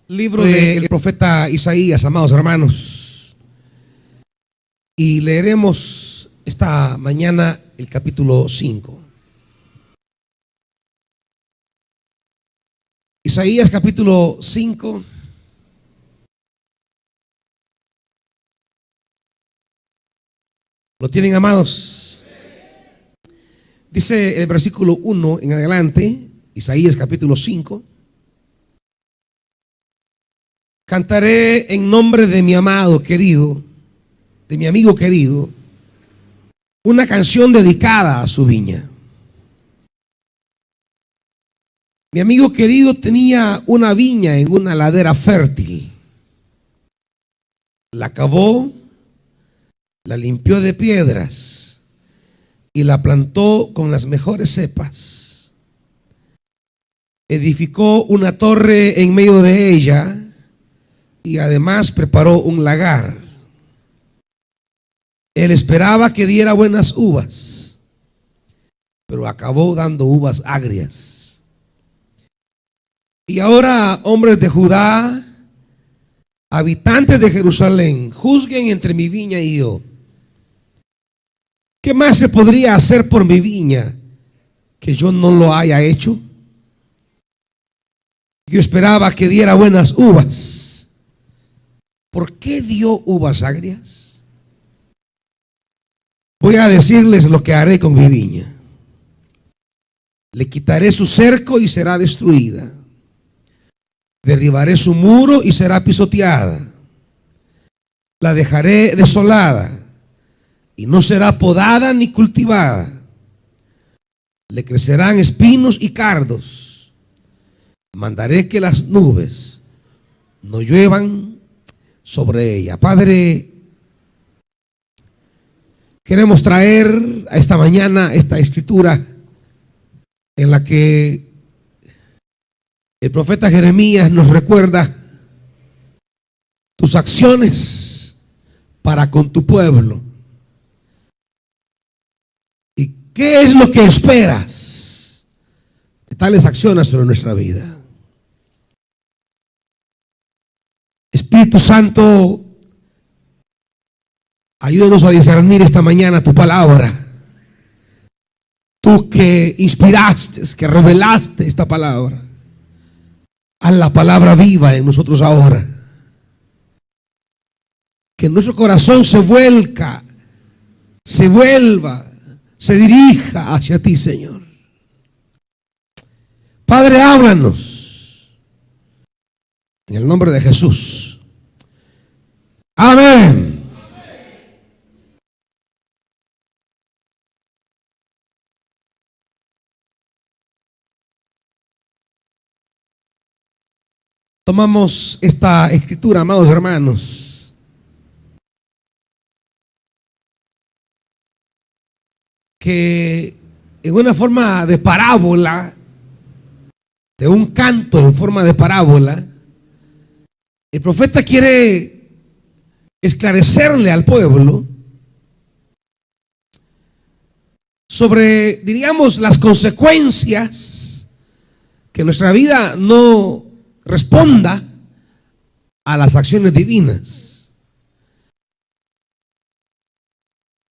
Libro del profeta Isaías, amados hermanos. Y leeremos esta mañana el capítulo 5. Isaías capítulo 5. ¿Lo tienen, amados? Dice el versículo 1 en adelante, Isaías capítulo 5. Cantaré en nombre de mi amado querido, de mi amigo querido, una canción dedicada a su viña. Mi amigo querido tenía una viña en una ladera fértil. La cavó, la limpió de piedras y la plantó con las mejores cepas. Edificó una torre en medio de ella y además preparó un lagar. Él esperaba que diera buenas uvas, pero acabó dando uvas agrias. Y ahora, hombres de Judá, habitantes de Jerusalén, juzguen entre mi viña y yo. ¿Qué más se podría hacer por mi viña que yo no lo haya hecho? Yo esperaba que diera buenas uvas. ¿Por qué dio uvas agrias? Voy a decirles lo que haré con mi viña. Le quitaré su cerco y será destruida. Derribaré su muro y será pisoteada. La dejaré desolada y no será podada ni cultivada. Le crecerán espinos y cardos. Mandaré que las nubes no lluevan sobre ella. Padre, queremos traer a esta mañana esta escritura en la que el profeta Jeremías nos recuerda tus acciones para con tu pueblo. ¿Y qué es lo que esperas de tales acciones sobre nuestra vida? Espíritu Santo, ayúdanos a discernir esta mañana tu palabra. Tú que inspiraste, que revelaste esta palabra, haz la palabra viva en nosotros ahora. Que nuestro corazón se vuelva, se dirija hacia ti, Señor. Padre, háblanos en el nombre de Jesús. Amén. Tomamos esta escritura, amados hermanos, que en una forma de parábola, de un canto en forma de parábola, el profeta quiere esclarecerle al pueblo sobre, diríamos, las consecuencias que nuestra vida no responda a las acciones divinas.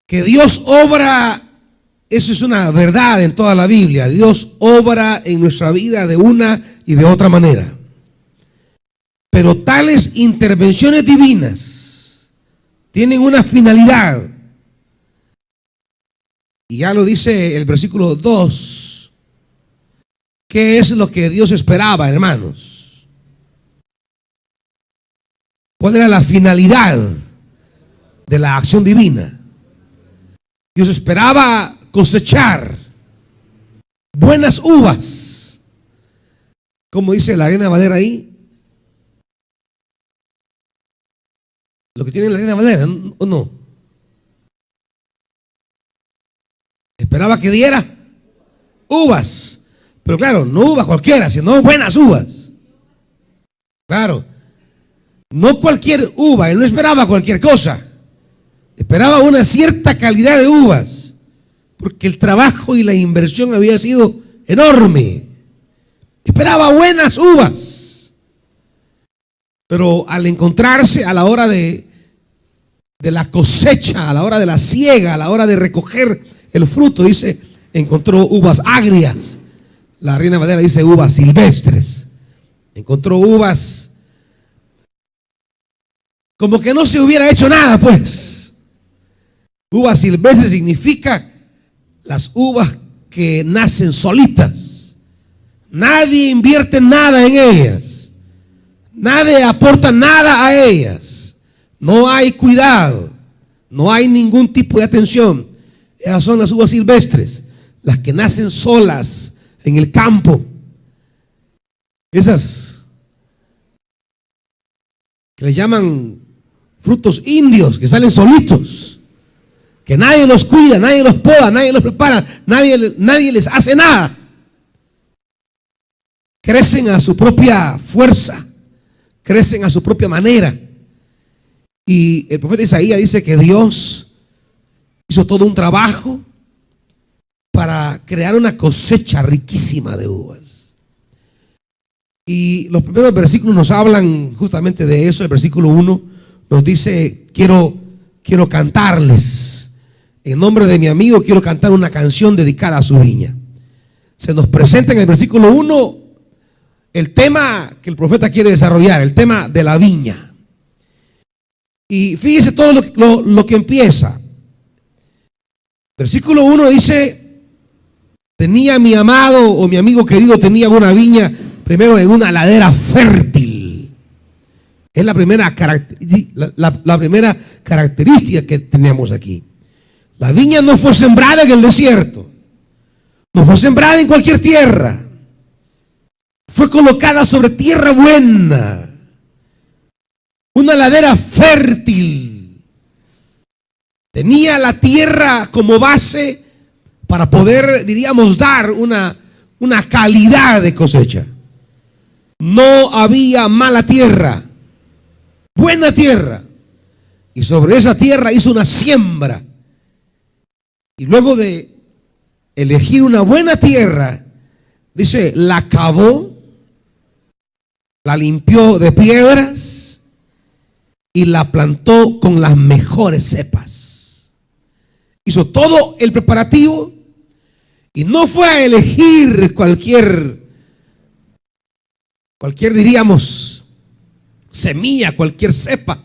Que Dios obra, eso es una verdad en toda la Biblia. Dios obra en nuestra vida de una y de otra manera. Pero tales intervenciones divinas tienen una finalidad. Y ya lo dice el versículo 2. ¿Qué es lo que Dios esperaba, hermanos? ¿Cuál era la finalidad de la acción divina? Dios esperaba cosechar buenas uvas. Como dice la Reina Valera ahí. Lo que tiene la Reina Valera, ¿o no? Esperaba que diera uvas. Pero claro, no uvas cualquiera, sino buenas uvas. Claro. No cualquier uva, él no esperaba cualquier cosa. Esperaba una cierta calidad de uvas, porque el trabajo y la inversión había sido enorme. Esperaba buenas uvas. Pero al encontrarse a la hora de la cosecha, a la hora de la siega, a la hora de recoger el fruto, dice, encontró uvas agrias. La Reina Valera dice uvas silvestres. Encontró uvas como que no se hubiera hecho nada, pues. Uvas silvestres significa las uvas que nacen solitas. Nadie invierte nada en ellas. Nadie aporta nada a ellas. No hay cuidado. No hay ningún tipo de atención. Esas son las uvas silvestres, las que nacen solas en el campo. Esas que le llaman frutos indios, que salen solitos, que nadie los cuida, nadie los poda, nadie los prepara, nadie les hace nada. Crecen a su propia fuerza, crecen a su propia manera. Y el profeta Isaías dice que Dios hizo todo un trabajo para crear una cosecha riquísima de uvas. Y los primeros versículos nos hablan justamente de eso. El versículo 1 nos dice: quiero cantarles. En nombre de mi amigo quiero cantar una canción dedicada a su viña. Se nos presenta en el versículo 1 el tema que el profeta quiere desarrollar, el tema de la viña. Y fíjese todo lo que empieza. Versículo 1 dice: tenía mi amado o mi amigo querido, tenía una viña, primero en una ladera fértil. Es la primera característica que tenemos aquí. La viña no fue sembrada en el desierto, no fue sembrada en cualquier tierra, fue colocada sobre tierra buena, una ladera fértil. Tenía la tierra como base para poder, diríamos, dar una calidad de cosecha. No había mala tierra, buena tierra. Y sobre esa tierra hizo una siembra. Y luego de elegir una buena tierra, dice, la cavó, la limpió de piedras y la plantó con las mejores cepas. Hizo todo el preparativo y no fue a elegir cualquier diríamos, semilla, cualquier cepa.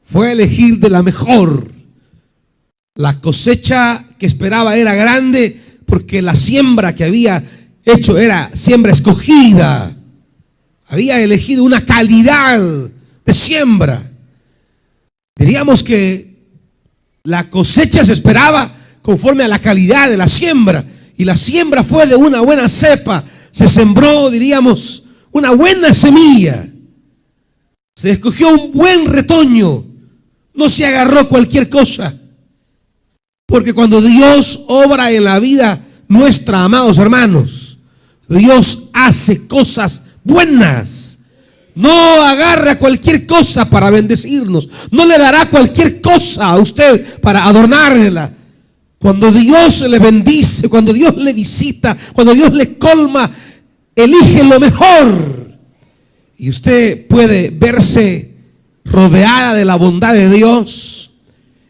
Fue a elegir de la mejor. La cosecha que esperaba era grande porque la siembra que había hecho era siembra escogida. Había elegido una calidad de siembra. Diríamos que la cosecha se esperaba conforme a la calidad de la siembra. Y la siembra fue de una buena cepa. Se sembró, diríamos, una buena semilla. Se escogió un buen retoño. No se agarró cualquier cosa. Porque cuando Dios obra en la vida nuestra, amados hermanos, Dios hace cosas buenas. No agarra cualquier cosa para bendecirnos. No le dará cualquier cosa a usted para adornarla. Cuando Dios le bendice, cuando Dios le visita, cuando Dios le colma, elige lo mejor. Y usted puede verse rodeada de la bondad de Dios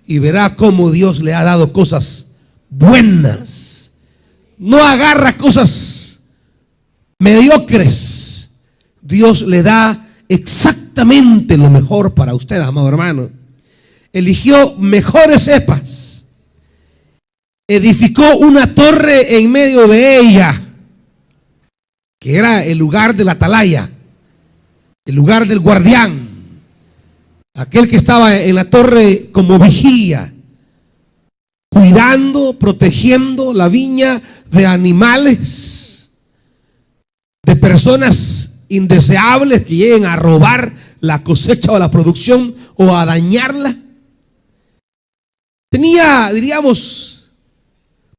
y verá cómo Dios le ha dado cosas buenas. No agarra cosas mediocres. Dios le da exactamente lo mejor para usted, amado hermano. Eligió mejores cepas. Edificó una torre en medio de ella, que era el lugar de la atalaya, el lugar del guardián, aquel que estaba en la torre como vigía, cuidando, protegiendo la viña de animales, de personas indeseables que lleguen a robar la cosecha o la producción o a dañarla. Tenía, diríamos,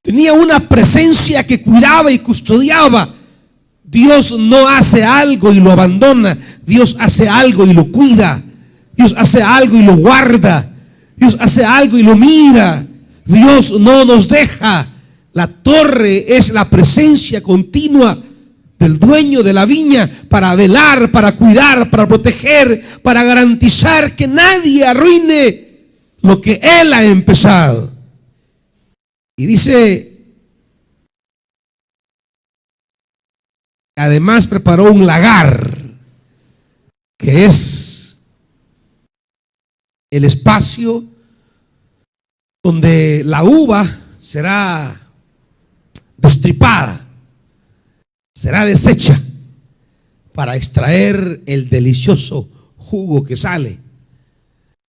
tenía una presencia que cuidaba y custodiaba. Dios no hace algo y lo abandona. Dios hace algo y lo cuida. Dios hace algo y lo guarda. Dios hace algo y lo mira. Dios no nos deja. La torre es la presencia continua del dueño de la viña para velar, para cuidar, para proteger, para garantizar que nadie arruine lo que él ha empezado. Y dice, además preparó un lagar, que es el espacio donde la uva será destripada, será deshecha para extraer el delicioso jugo que sale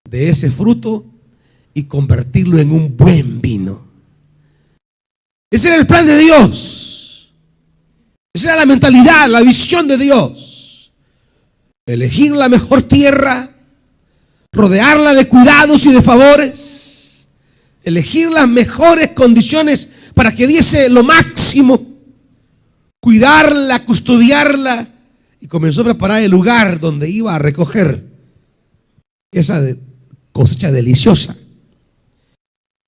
de ese fruto y convertirlo en un buen vino. Ese era el plan de Dios. Esa era la mentalidad, la visión de Dios. Elegir la mejor tierra, rodearla de cuidados y de favores, elegir las mejores condiciones para que diese lo máximo, cuidarla, custodiarla, y comenzó a preparar el lugar donde iba a recoger esa cosecha deliciosa.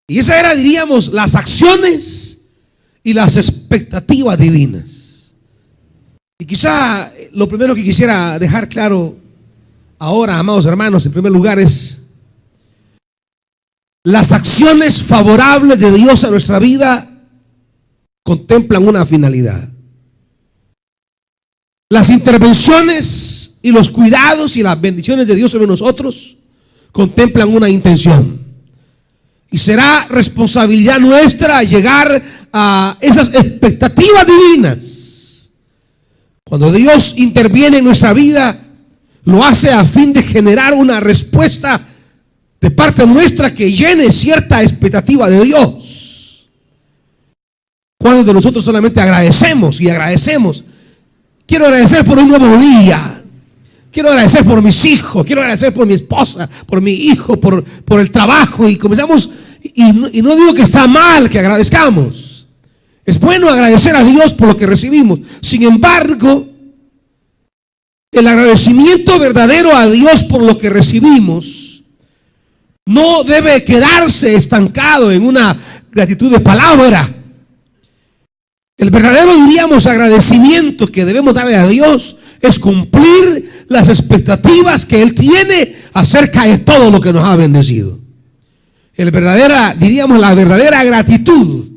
Y esa era, diríamos, las acciones y las expectativas divinas. Y quizá lo primero que quisiera dejar claro ahora, amados hermanos, en primer lugar es: las acciones favorables de Dios a nuestra vida contemplan una finalidad. Las intervenciones y los cuidados y las bendiciones de Dios sobre nosotros contemplan una intención. Y será responsabilidad nuestra llegar a esas expectativas divinas. Cuando Dios interviene en nuestra vida, lo hace a fin de generar una respuesta de parte nuestra que llene cierta expectativa de Dios. ¿Cuántos de nosotros solamente agradecemos y agradecemos? Quiero agradecer por un nuevo día. Quiero agradecer por mis hijos. Quiero agradecer por mi esposa, por mi hijo, por el trabajo. Y comenzamos, y no digo que está mal que agradezcamos. Es bueno agradecer a Dios por lo que recibimos. Sin embargo, el agradecimiento verdadero a Dios por lo que recibimos no debe quedarse estancado en una gratitud de palabra. El verdadero, diríamos, agradecimiento que debemos darle a Dios es cumplir las expectativas que Él tiene acerca de todo lo que nos ha bendecido. La verdadera gratitud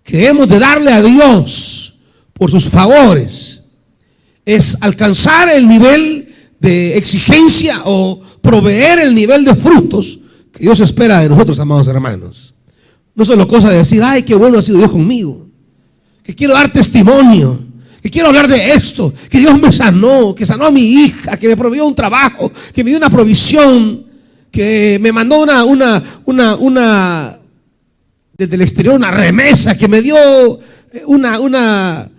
que hemos de darle a Dios por sus favores es alcanzar el nivel de exigencia o proveer el nivel de frutos que Dios espera de nosotros, amados hermanos. No solo cosa de decir, ay, qué bueno ha sido Dios conmigo, que quiero dar testimonio, que quiero hablar de esto, que Dios me sanó, que sanó a mi hija, que me proveyó un trabajo, que me dio una provisión, que me mandó una desde el exterior, una remesa, que me dio una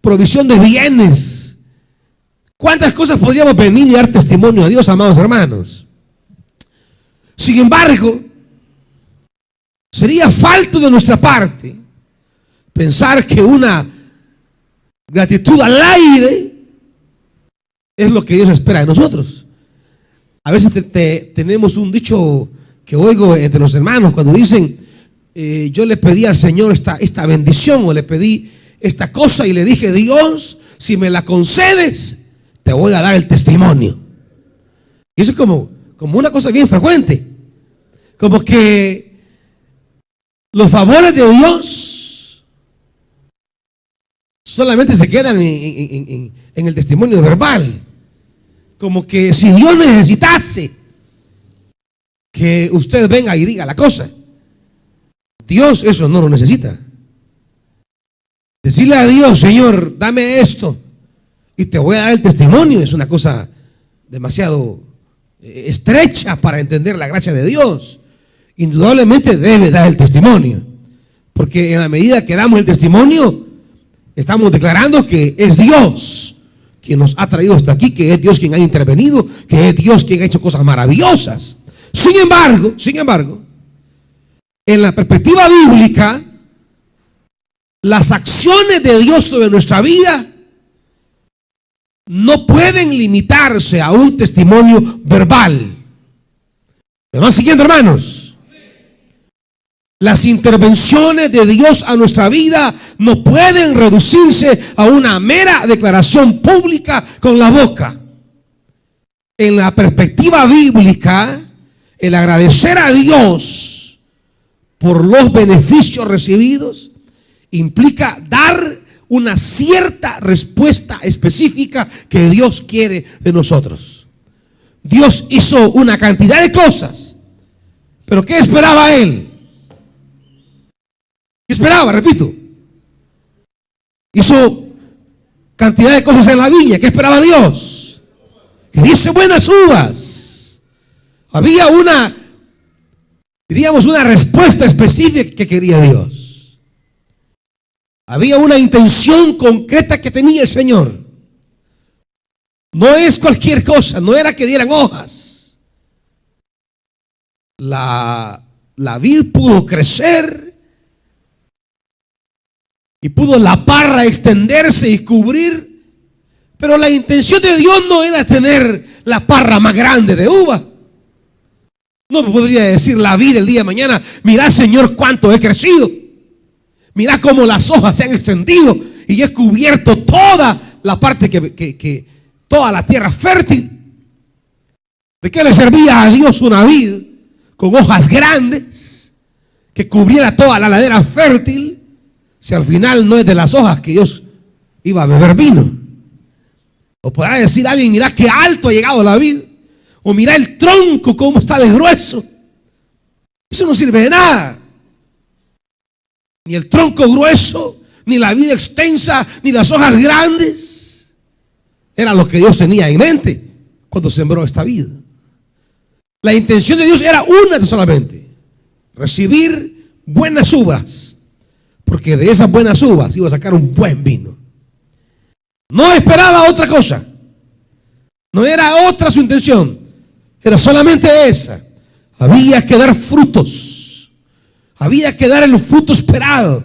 provisión de bienes. ¿Cuántas cosas podríamos venir y dar testimonio a Dios, amados hermanos? Sin embargo, sería falto de nuestra parte pensar que una gratitud al aire es lo que Dios espera de nosotros. A veces tenemos un dicho que oigo entre los hermanos cuando dicen, yo le pedí al Señor esta bendición, o le pedí esta cosa y le dije, Dios, si me la concedes, te voy a dar el testimonio. Y eso es como una cosa bien frecuente. Como que los favores de Dios solamente se quedan en el testimonio verbal. Como que si Dios necesitase que usted venga y diga la cosa, Dios eso no lo necesita. Decirle a Dios, Señor, dame esto y te voy a dar el testimonio, es una cosa demasiado estrecha para entender la gracia de Dios. Indudablemente debe dar el testimonio, porque en la medida que damos el testimonio, estamos declarando que es Dios quien nos ha traído hasta aquí, que es Dios quien ha intervenido, que es Dios quien ha hecho cosas maravillosas. Sin embargo, en la perspectiva bíblica, las acciones de Dios sobre nuestra vida no pueden limitarse a un testimonio verbal. ¿Me van siguiendo, hermanos? Las intervenciones de Dios a nuestra vida no pueden reducirse a una mera declaración pública con la boca. En la perspectiva bíblica, el agradecer a Dios por los beneficios recibidos implica dar una cierta respuesta específica que Dios quiere de nosotros. Dios hizo una cantidad de cosas, pero ¿qué esperaba Él? ¿Qué esperaba? Repito. Hizo cantidad de cosas en la viña. ¿Qué esperaba Dios? Que diese buenas uvas. Había una, diríamos, una respuesta específica que quería Dios. Había una intención concreta que tenía el Señor. No es cualquier cosa, no era que dieran hojas. La vid pudo crecer y pudo la parra extenderse y cubrir, pero la intención de Dios no era tener la parra más grande de uva. No podría decir la vid el día de mañana: mira, Señor, cuánto he crecido, mira cómo las hojas se han extendido y he cubierto toda la parte toda la tierra fértil. ¿De qué le servía a Dios una vid con hojas grandes que cubriera toda la ladera fértil, si al final no es de las hojas que Dios iba a beber vino? O podrá decir alguien: mira qué alto ha llegado la vid, o mira el tronco cómo está de grueso. Eso no sirve de nada. Ni el tronco grueso, ni la vid extensa, ni las hojas grandes era lo que Dios tenía en mente cuando sembró esta vid. La intención de Dios era una solamente: recibir buenas uvas, porque de esas buenas uvas iba a sacar un buen vino. No esperaba otra cosa, no era otra su intención, era solamente esa. Había que dar frutos, había que dar el fruto esperado.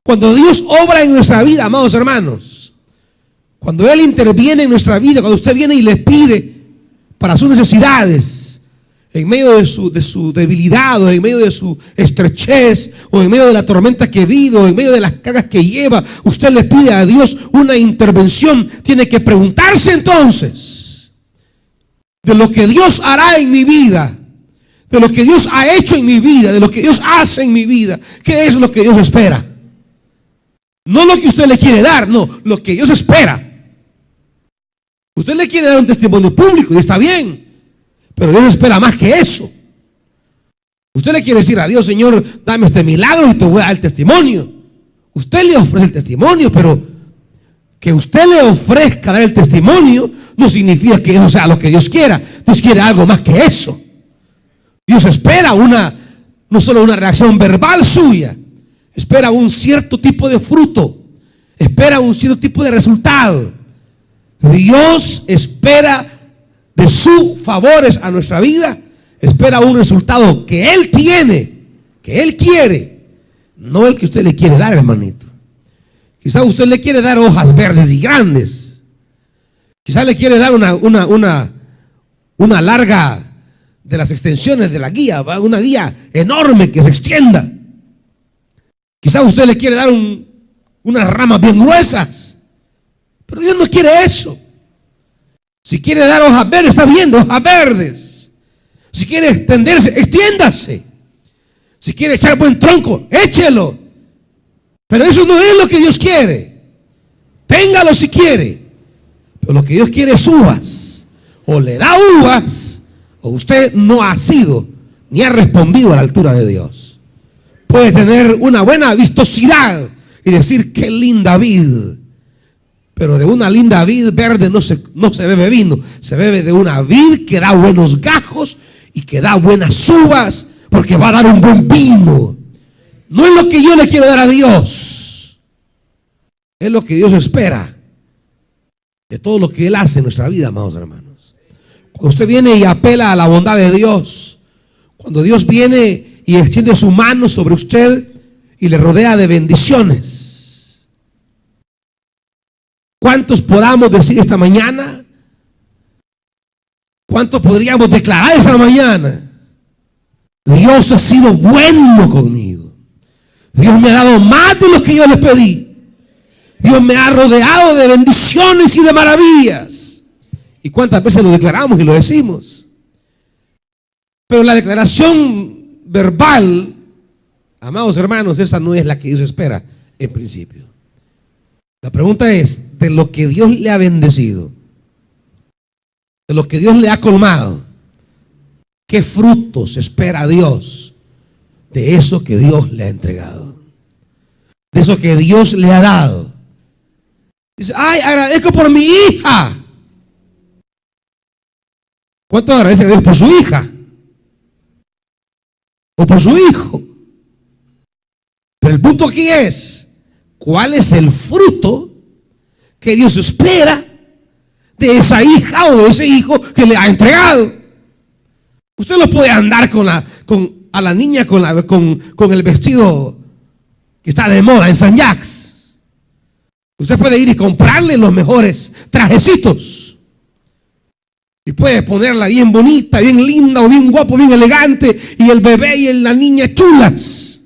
Cuando Dios obra en nuestra vida, amados hermanos, cuando Él interviene en nuestra vida, cuando usted viene y le pide para sus necesidades, en medio de su debilidad, o en medio de su estrechez, o en medio de la tormenta que vive, o en medio de las cargas que lleva, usted le pide a Dios una intervención. Tiene que preguntarse entonces de lo que Dios hará en mi vida, de lo que Dios ha hecho en mi vida, de lo que Dios hace en mi vida. ¿Qué es lo que Dios espera? No lo que usted le quiere dar, no, lo que Dios espera. Usted le quiere dar un testimonio público y está bien, pero Dios espera más que eso. Usted le quiere decir a Dios: Señor, dame este milagro y te voy a dar el testimonio. Usted le ofrece el testimonio, pero que usted le ofrezca dar el testimonio no significa que eso sea lo que Dios quiera. Dios quiere algo más que eso. Dios espera no solo una reacción verbal suya, espera un cierto tipo de fruto, espera un cierto tipo de resultado. Dios espera de sus favores a nuestra vida, espera un resultado que Él tiene, que Él quiere, no el que usted le quiere dar, hermanito. Quizá usted le quiere dar hojas verdes y grandes, quizá le quiere dar una larga de las extensiones de la guía, una guía enorme que se extienda. Quizá usted le quiere dar unas ramas bien gruesas, pero Dios no quiere eso. Si quiere dar hojas verdes, está bien, hojas verdes. Si quiere extenderse, extiéndase. Si quiere echar buen tronco, échelo. Pero eso no es lo que Dios quiere. Téngalo si quiere, pero lo que Dios quiere es uvas. O le da uvas, o usted no ha sido ni ha respondido a la altura de Dios. Puede tener una buena vistosidad y decir: qué linda vid, pero de una linda vid verde no se bebe vino. Se bebe de una vid que da buenos gajos y que da buenas uvas, porque va a dar un buen vino. No es lo que yo le quiero dar a Dios, es lo que Dios espera de todo lo que Él hace en nuestra vida, amados hermanos. Cuando usted viene y apela a la bondad de Dios, cuando Dios viene y extiende su mano sobre usted y le rodea de bendiciones, ¿cuántos podamos decir esta mañana? ¿Cuántos podríamos declarar esta mañana? Dios ha sido bueno conmigo. Dios me ha dado más de lo que yo le pedí. Dios me ha rodeado de bendiciones y de maravillas. ¿Y cuántas veces lo declaramos y lo decimos? Pero la declaración verbal, amados hermanos, esa no es la que Dios espera en principio. La pregunta es, de lo que Dios le ha bendecido, de lo que Dios le ha colmado, ¿qué frutos espera Dios de eso que Dios le ha entregado? De eso que Dios le ha dado. Dice, ay, agradezco por mi hija. ¿Cuánto agradece a Dios por su hija? O por su hijo. Pero el punto aquí es, ¿cuál es el fruto que Dios espera de esa hija o de ese hijo que le ha entregado? Usted no puede andar a la niña con el vestido que está de moda en San Jacques. Usted puede ir y comprarle los mejores trajecitos. Y puede ponerla bien bonita, bien linda, o bien guapo, bien elegante. Y el bebé y la niña chulas.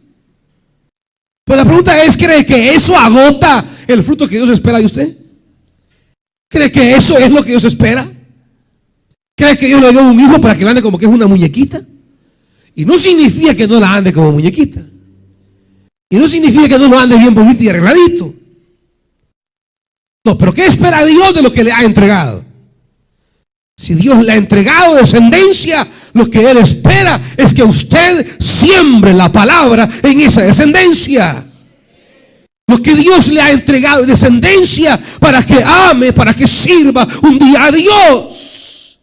Pues la pregunta es, ¿cree que eso agota el fruto que Dios espera de usted? ¿Cree que eso es lo que Dios espera? ¿Cree que Dios le dio un hijo para que la ande como que es una muñequita? Y no significa que no la ande como muñequita. Y no significa que no lo ande bien bonito y arregladito. No, pero ¿qué espera Dios de lo que le ha entregado? Si Dios le ha entregado descendencia, lo que Él espera es que usted siembre la palabra en esa descendencia. Lo que Dios le ha entregado es descendencia para que ame, para que sirva un día a Dios.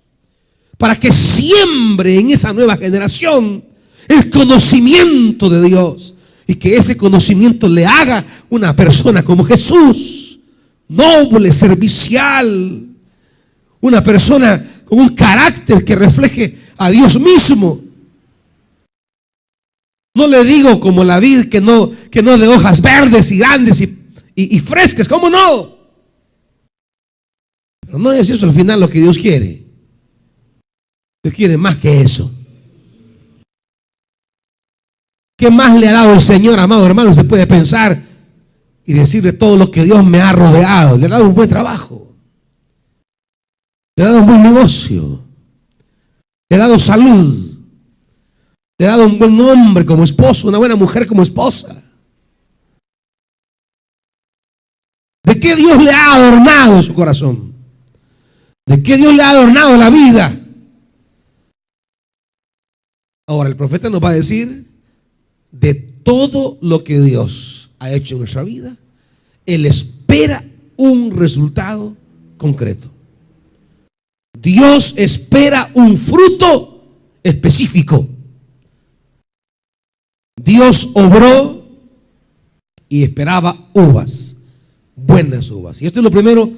Para que siembre en esa nueva generación el conocimiento de Dios. Y que ese conocimiento le haga una persona como Jesús. Noble, servicial, una persona con un carácter que refleje a Dios mismo. No le digo como la vid que no de hojas verdes y grandes y frescas, ¿cómo no? Pero no es eso al final lo que Dios quiere. Dios quiere más que eso. ¿Qué más le ha dado el Señor, amado hermano? Se puede pensar y decirle todo lo que Dios me ha rodeado. Le ha dado un buen trabajo, le ha dado un buen negocio, le ha dado salud, le ha dado un buen hombre como esposo, una buena mujer como esposa. ¿De qué Dios le ha adornado su corazón? ¿De qué Dios le ha adornado la vida? Ahora el profeta nos va a decir de todo lo que Dios ha hecho en nuestra vida. Él espera un resultado concreto. Dios espera un fruto específico. Dios obró y esperaba uvas, buenas uvas. Y esto es lo primero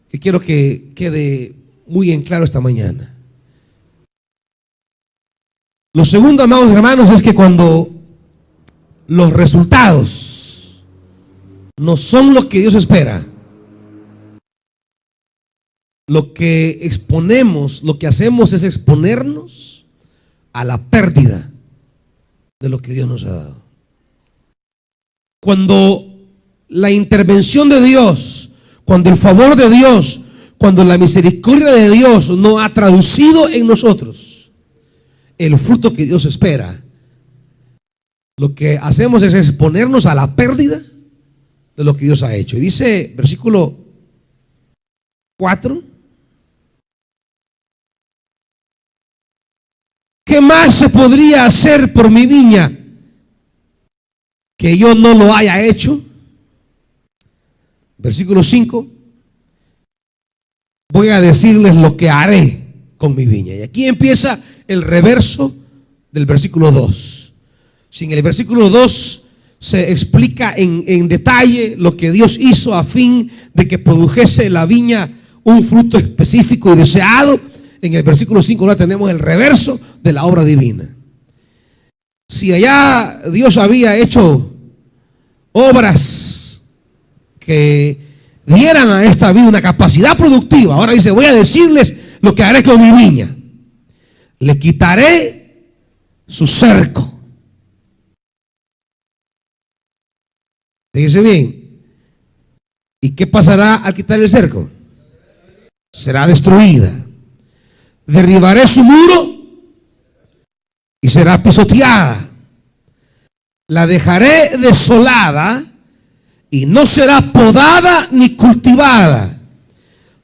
que quiero que quede muy en claro esta mañana. Lo segundo, amados hermanos, es que cuando los resultados no son lo que Dios espera, lo que exponemos, lo que hacemos es exponernos a la pérdida de lo que Dios nos ha dado. Cuando la intervención de Dios, cuando el favor de Dios, cuando la misericordia de Dios no ha traducido en nosotros el fruto que Dios espera, lo que hacemos es exponernos a la pérdida de lo que Dios ha hecho. Y dice, versículo 4, ¿qué más se podría hacer por mi viña que yo no lo haya hecho? Versículo 5, voy a decirles lo que haré con mi viña. Y aquí empieza el reverso del versículo 2. Si en el versículo 2 se explica en detalle lo que Dios hizo a fin de que produjese la viña un fruto específico y deseado, en el versículo 5 ahora tenemos el reverso de la obra divina. Si allá Dios había hecho obras que dieran a esta vida una capacidad productiva, ahora dice, voy a decirles lo que haré con mi viña. Le quitaré su cerco. Fíjese bien. ¿Y qué pasará al quitar el cerco? Será destruida. Derribaré su muro y será pisoteada. La dejaré desolada y no será podada ni cultivada.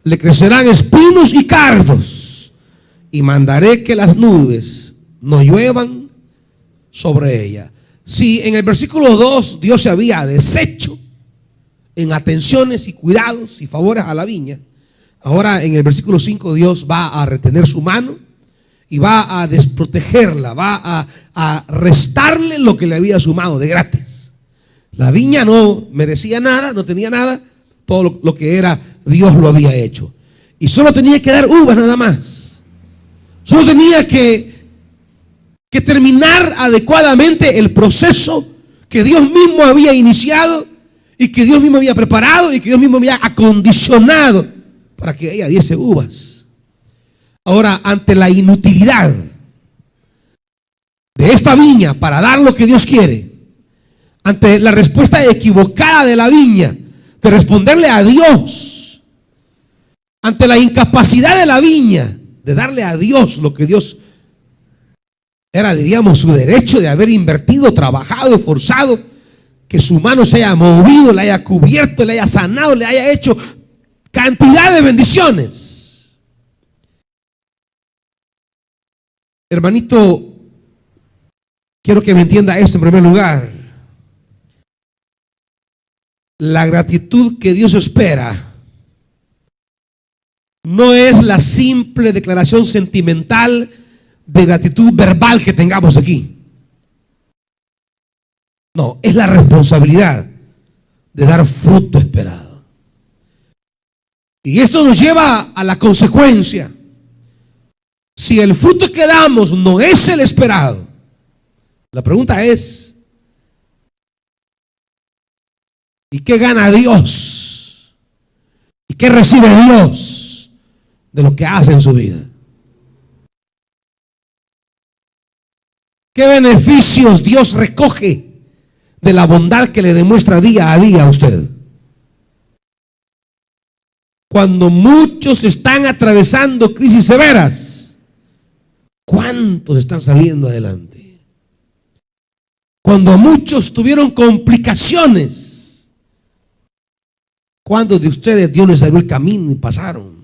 Le crecerán espinos y cardos, y mandaré que las nubes no lluevan sobre ella. Si en el versículo 2 Dios se había deshecho en atenciones y cuidados y favores a la viña, ahora en el versículo 5 Dios va a retener su mano y va a desprotegerla, va a restarle lo que le había sumado de gratis. La viña no merecía nada, no tenía nada, todo lo que era Dios lo había hecho. Y solo tenía que dar uvas nada más. Solo tenía que terminar adecuadamente el proceso que Dios mismo había iniciado y que Dios mismo había preparado y que Dios mismo había acondicionado para que ella diese uvas. Ahora, ante la inutilidad de esta viña para dar lo que Dios quiere, ante la respuesta equivocada de la viña de responderle a Dios, ante la incapacidad de la viña de darle a Dios lo que Dios era, diríamos, su derecho de haber invertido, trabajado, esforzado, que su mano se haya movido, le haya cubierto, le haya sanado, le haya hecho cantidad de bendiciones. Hermanito, quiero que me entienda esto en primer lugar. La gratitud que Dios espera no es la simple declaración sentimental de gratitud verbal que tengamos aquí. No, es la responsabilidad de dar fruto esperado. Y esto nos lleva a la consecuencia. Si el fruto que damos no es el esperado, la pregunta es: ¿y qué gana Dios? ¿Y qué recibe Dios de lo que hace en su vida? ¿Qué beneficios Dios recoge de la bondad que le demuestra día a día a usted? Cuando muchos están atravesando crisis severas, ¿cuántos están saliendo adelante? Cuando muchos tuvieron complicaciones, ¿cuántos de ustedes Dios les abrió el camino y pasaron?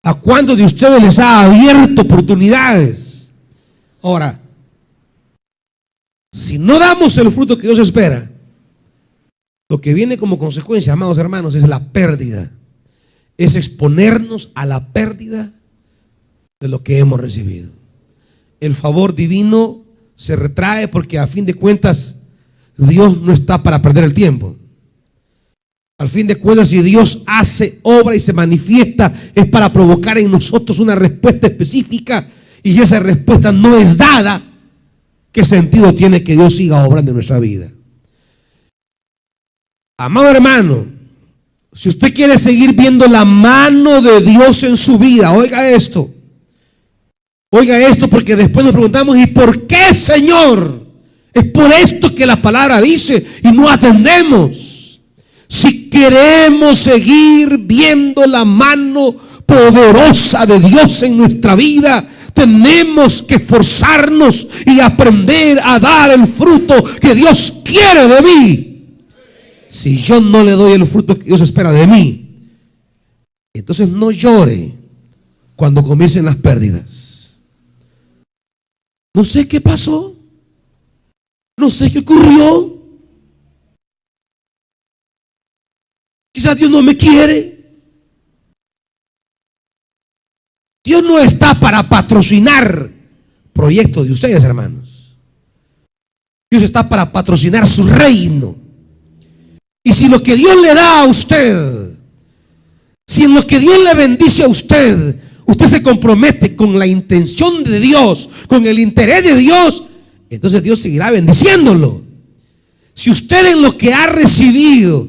¿A cuántos de ustedes les ha abierto oportunidades? Ahora, si no damos el fruto que Dios espera, lo que viene como consecuencia, amados hermanos, es la pérdida. Es exponernos a la pérdida de lo que hemos recibido. El favor divino se retrae porque a fin de cuentas Dios no está para perder el tiempo. Al fin de cuentas, si Dios hace obra y se manifiesta, es para provocar en nosotros una respuesta específica, y esa respuesta no es dada. ¿Qué sentido tiene que Dios siga obrando en nuestra vida? Amado hermano, si usted quiere seguir viendo la mano de Dios en su vida, oiga esto, porque después nos preguntamos: ¿y por qué, Señor? Es por esto que la palabra dice y no atendemos. Si queremos seguir viendo la mano poderosa de Dios en nuestra vida, tenemos que esforzarnos y aprender a dar el fruto que Dios quiere de mí. Si yo no le doy el fruto que Dios espera de mí, entonces no llore cuando comiencen las pérdidas. No sé qué pasó, no sé qué ocurrió. Quizás Dios no me quiere. Dios no está para patrocinar proyectos de ustedes, hermanos. Dios está para patrocinar su reino. Y si lo que Dios le da a usted, si en lo que Dios le bendice a usted, usted se compromete con la intención de Dios, con el interés de Dios, entonces Dios seguirá bendiciéndolo. Si usted en lo que ha recibido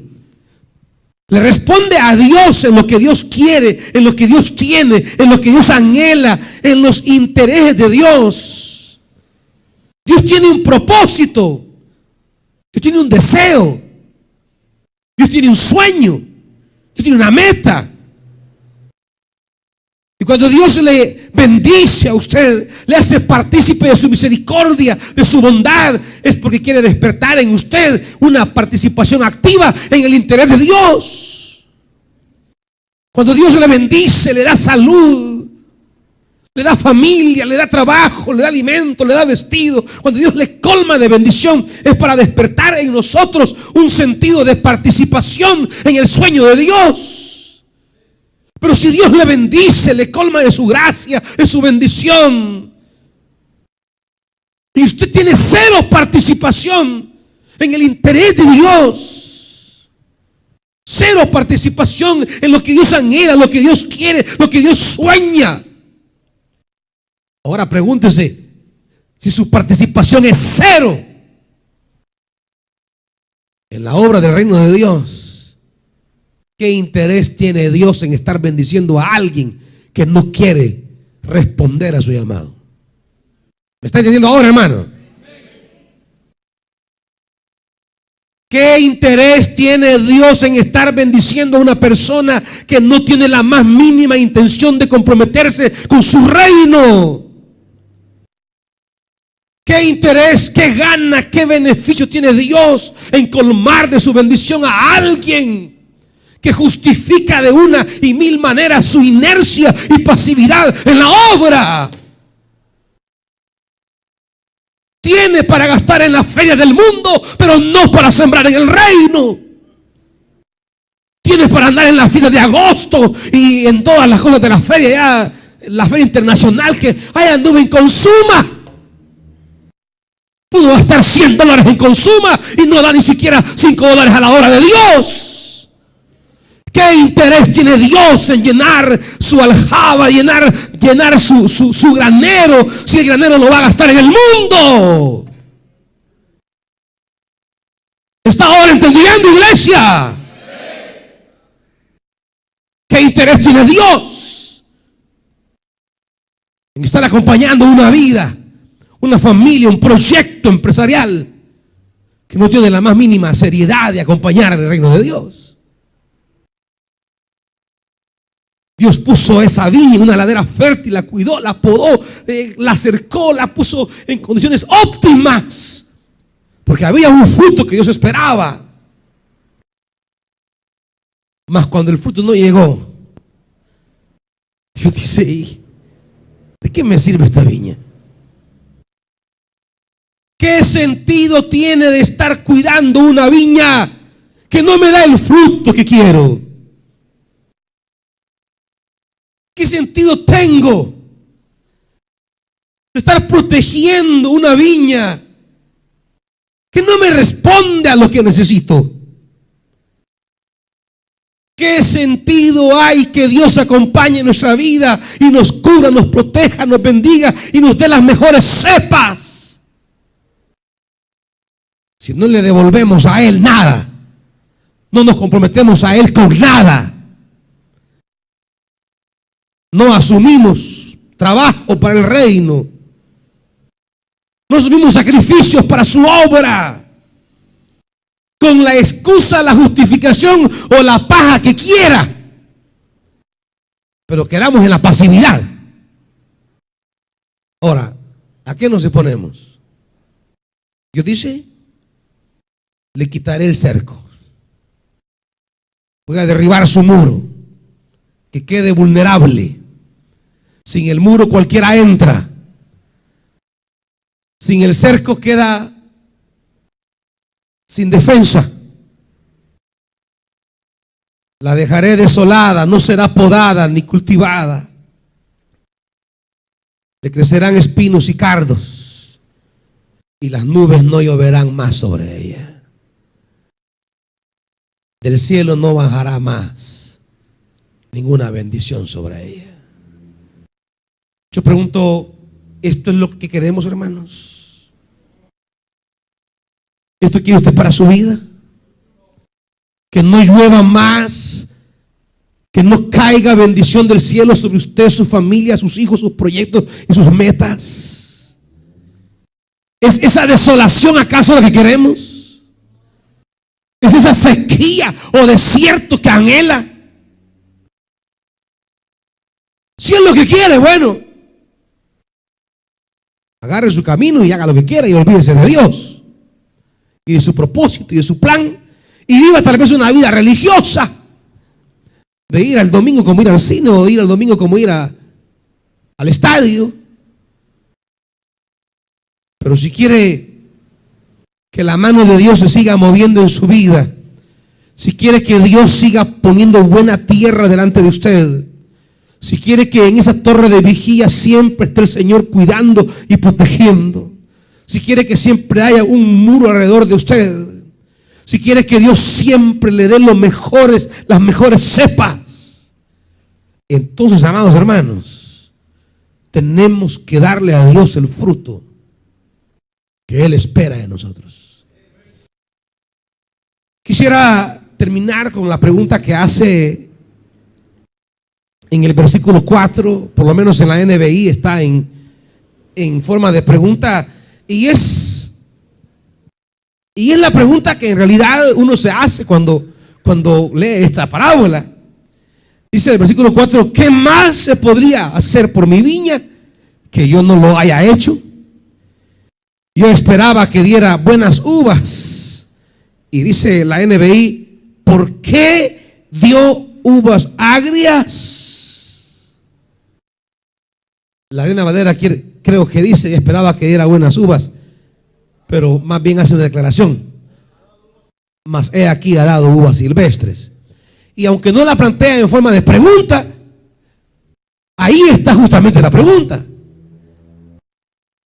Le responde a Dios en lo que Dios quiere, en lo que Dios tiene, en lo que Dios anhela, en los intereses de Dios. Dios tiene un propósito, Dios tiene un deseo, Dios tiene un sueño, Dios tiene una meta. Y cuando Dios le bendice a usted, le hace partícipe de su misericordia, de su bondad, es porque quiere despertar en usted una participación activa en el interés de Dios. Cuando Dios le bendice, le da salud, le da familia, le da trabajo, le da alimento, le da vestido. Cuando Dios le colma de bendición, es para despertar en nosotros un sentido de participación en el sueño de Dios. Pero si Dios le bendice, le colma de su gracia, de su bendición, y usted tiene cero participación en el interés de Dios, cero participación en lo que Dios anhela, lo que Dios quiere, lo que Dios sueña. Ahora pregúntese, si su participación es cero en la obra del reino de Dios, ¿qué interés tiene Dios en estar bendiciendo a alguien que no quiere responder a su llamado? ¿Me está entendiendo ahora, hermano? ¿Qué interés tiene Dios en estar bendiciendo a una persona que no tiene la más mínima intención de comprometerse con su reino? ¿Qué interés, qué gana, qué beneficio tiene Dios en colmar de su bendición a alguien que justifica de una y mil maneras su inercia y pasividad en la obra? Tiene para gastar en las ferias del mundo, pero no para sembrar en el reino. Tiene para andar en la fiesta de agosto y en todas las cosas de la feria, ya la feria internacional que anduve en Consuma. Pudo gastar $100 en Consuma y no da ni siquiera $5 a la hora de Dios. ¿Qué interés tiene Dios en llenar su aljaba, llenar su granero, si el granero lo va a gastar en el mundo? ¿Está ahora entendiendo, iglesia? ¿Qué interés tiene Dios en estar acompañando una vida, una familia, un proyecto empresarial que no tiene la más mínima seriedad de acompañar el reino de Dios? Dios puso esa viña en una ladera fértil, la cuidó, la podó, la cercó, la puso en condiciones óptimas, porque había un fruto que Dios esperaba. Mas cuando el fruto no llegó, Dios dice: ¿de qué me sirve esta viña? ¿Qué sentido tiene de estar cuidando una viña que no me da el fruto que quiero? ¿Qué sentido tengo de estar protegiendo una viña que no me responde a lo que necesito? ¿Qué sentido hay que Dios acompañe nuestra vida y nos cubra, nos proteja, nos bendiga y nos dé las mejores cepas si no le devolvemos a Él nada? No nos comprometemos a Él con nada. No asumimos trabajo para el reino. No asumimos sacrificios para su obra. Con la excusa, la justificación o la paja que quiera. Pero quedamos en la pasividad. Ahora, ¿a qué nos exponemos? Dios dice: le quitaré el cerco. Voy a derribar su muro, que quede vulnerable. Sin el muro cualquiera entra. Sin el cerco queda sin defensa. La dejaré desolada, no será podada ni cultivada. Le crecerán espinos y cardos, y las nubes no lloverán más sobre ella. Del cielo no bajará más ninguna bendición sobre ella. Yo pregunto, ¿esto es lo que queremos, hermanos? ¿Esto quiere usted para su vida? que no llueva más, que no caiga bendición del cielo sobre usted, su familia, sus hijos, sus proyectos y sus metas. ¿Es esa desolación acaso lo que queremos? ¿Es esa sequía o desierto que anhela? Si es lo que quiere, bueno, agarre su camino y haga lo que quiera y olvídese de Dios y de su propósito y de su plan, y viva tal vez una vida religiosa, de ir al domingo como ir al cine, o ir al domingo como ir al estadio. Pero si quiere que la mano de Dios se siga moviendo en su vida, si quiere que Dios siga poniendo buena tierra delante de usted, si quiere que en esa torre de vigía siempre esté el Señor cuidando y protegiendo, si quiere que siempre haya un muro alrededor de usted, si quiere que Dios siempre le dé las mejores cepas, entonces, amados hermanos, tenemos que darle a Dios el fruto que Él espera de nosotros. Quisiera terminar con la pregunta que hace en el versículo 4, por lo menos en la NBI está en forma de pregunta, y es la pregunta que en realidad uno se hace cuando lee esta parábola. Dice el versículo 4: ¿qué más se podría hacer por mi viña que yo no lo haya hecho? Yo esperaba que diera buenas uvas. Y dice la NBI: ¿por qué dio uvas agrias? La Reina Valera creo que dice: esperaba que diera buenas uvas, pero más bien hace una declaración: mas he aquí ha dado uvas silvestres. Y aunque no la plantea en forma de pregunta, ahí está justamente la pregunta.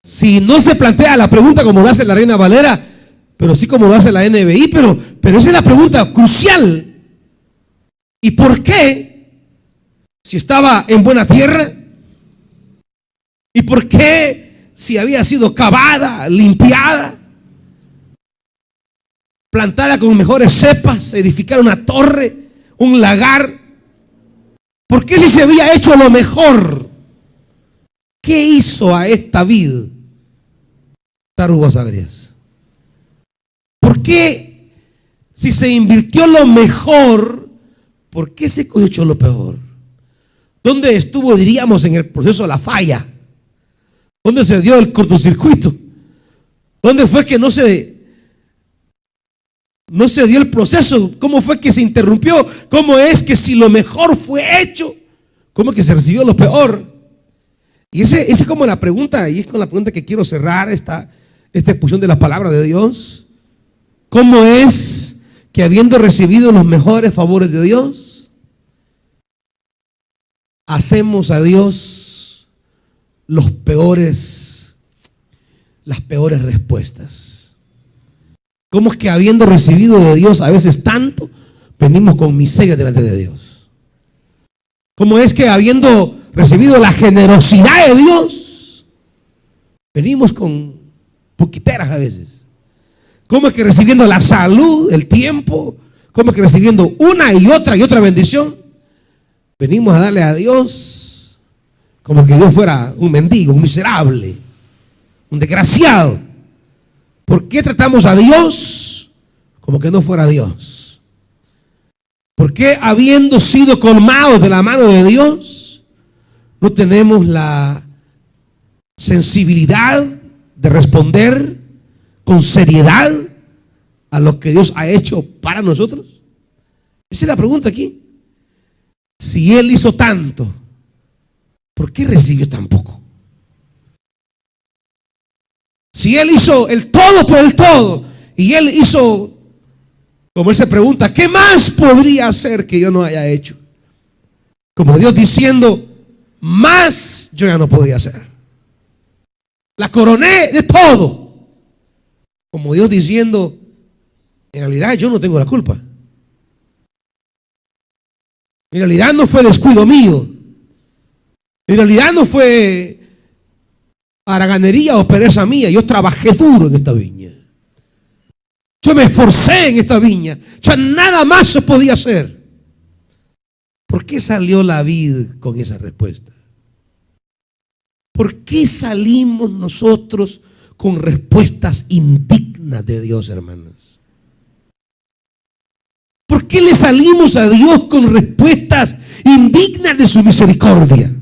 Si no se plantea la pregunta como lo hace la Reina Valera, pero sí como lo hace la NBI, pero esa es la pregunta crucial. ¿Y por qué? Si estaba en buena tierra. ¿Y por qué? Si había sido cavada, limpiada, plantada con mejores cepas, edificar una torre, un lagar. ¿Por qué si se había hecho lo mejor? ¿Qué hizo a esta vid dar uvas agrias? ¿Por qué si se invirtió lo mejor, por qué se cosechó lo peor? ¿Dónde estuvo, diríamos, en el proceso de la falla? ¿Dónde se dio el cortocircuito? ¿Dónde fue que no se dio el proceso? ¿Cómo fue que se interrumpió? ¿Cómo es que si lo mejor fue hecho, cómo es que se recibió lo peor? Y esa es como la pregunta, y es con la pregunta que quiero cerrar esta exposición de la palabra de Dios. ¿Cómo es que habiendo recibido los mejores favores de Dios, hacemos a Dios las peores respuestas? ¿Cómo es que habiendo recibido de Dios a veces tanto, venimos con miseria delante de Dios? ¿Cómo es que habiendo recibido la generosidad de Dios, venimos con poquiteras a veces? ¿Cómo es que recibiendo la salud, el tiempo, cómo es que recibiendo una y otra bendición, venimos a darle a Dios como que Dios fuera un mendigo, un miserable, un desgraciado? ¿Por qué tratamos a Dios como que no fuera Dios? ¿Por qué, habiendo sido colmados de la mano de Dios, no tenemos la sensibilidad de responder con seriedad a lo que Dios ha hecho para nosotros? Esa es la pregunta aquí. Si Él hizo tanto, ¿por qué recibió tan poco? Si Él hizo el todo por el todo, y Él hizo, como Él se pregunta, ¿qué más podría hacer que yo no haya hecho? Como Dios diciendo, más yo ya no podía hacer. La coroné de todo. Como Dios diciendo, en realidad yo no tengo la culpa. En realidad no fue descuido mío. En realidad no fue haraganería o pereza mía. Yo trabajé duro en esta viña. Yo me esforcé en esta viña. Ya nada más se podía hacer. ¿Por qué salió la vid con esa respuesta? ¿Por qué salimos nosotros con respuestas indignas de Dios, hermanos? ¿Por qué le salimos a Dios con respuestas indignas de su misericordia?